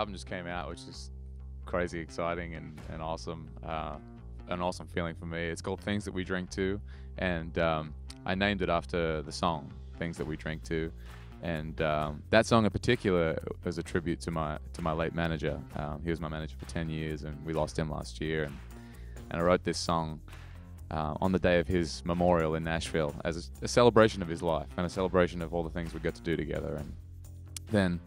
album just came out, which is crazy exciting and awesome. An awesome feeling for me. It's called Things That We Drink To, and I named it after the song Things That We Drink To. And that song in particular was a tribute to my late manager. He was my manager for 10 years, and we lost him last year. And I wrote this song on the day of his memorial in Nashville as a celebration of his life and a celebration of all the things we got to do together. And then,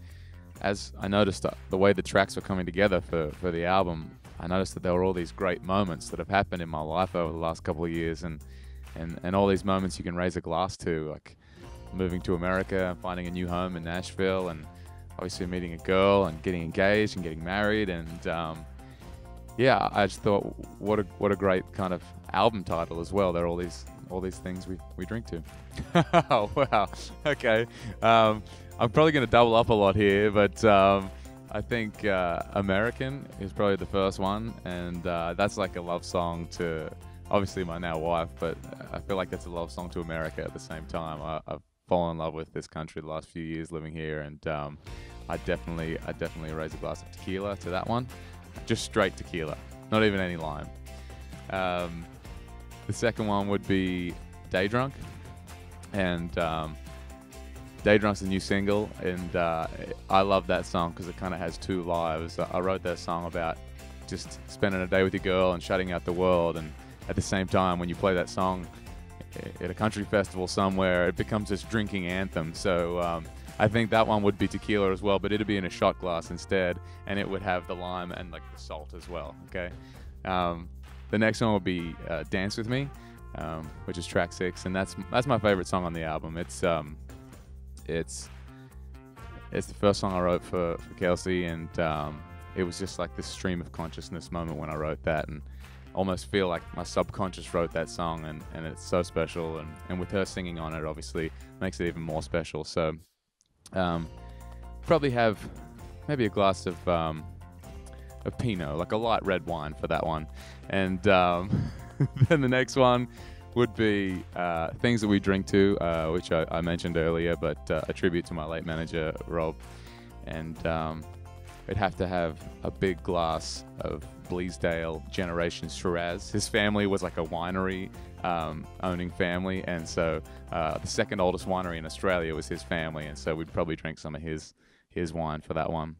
as I noticed the way the tracks were coming together for the album, I noticed that there were all these great moments that have happened in my life over the last couple of years, and all these moments you can raise a glass to, like moving to America and finding a new home in Nashville, and obviously meeting a girl and getting engaged and getting married. And yeah, I just thought, what a great kind of album title as well. There are all these things we drink to. Oh, wow. Okay. I'm probably going to double up a lot here, but I think American is probably the first one, and that's like a love song to obviously my now wife, but I feel like that's a love song to America at the same time. I've fallen in love with this country the last few years living here, and I definitely raise a glass of tequila to that one. Just straight tequila, not even any lime. The second one would be Day Drunk, and Day Drunk's a new single, and I love that song because it kind of has two lives. I wrote that song about just spending a day with your girl and shutting out the world, and at the same time, when you play that song at a country festival somewhere, it becomes this drinking anthem. So I think that one would be tequila as well, but it'd be in a shot glass instead, and it would have the lime and like the salt as well. Okay. The next one would be Dance With Me, which is track 6, and that's my favorite song on the album. It's the first song I wrote for Kelsey, and it was just like this stream of consciousness moment when I wrote that, and almost feel like my subconscious wrote that song, and it's so special, and with her singing on it obviously makes it even more special. So probably have maybe a glass of Pinot, like a light red wine for that one. And then the next one would be Things That We Drink To, which I mentioned earlier, but a tribute to my late manager, Rob. And it'd have to have a big glass of Bleasdale Generation Shiraz. His family was like a winery owning family, and so the second oldest winery in Australia was his family, and so we'd probably drink some of his wine for that one.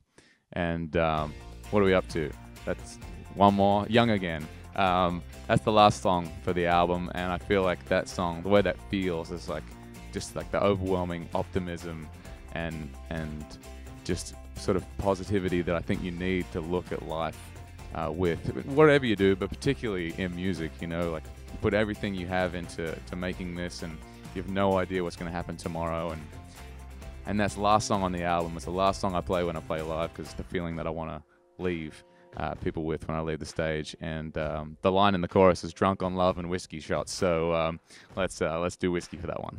And what are we up to? That's one more, Young Again. That's the last song for the album, and I feel like that song, the way that feels, is like just like the overwhelming optimism and just sort of positivity that I think you need to look at life with whatever you do, but particularly in music. You know, like you put everything you have into making this, and you have no idea what's going to happen tomorrow. And that's the last song on the album. It's the last song I play when I play live, because it's the feeling that I want to leave people with when I leave the stage. And the line in the chorus is "Drunk on love and whiskey shots." So let's do whiskey for that one.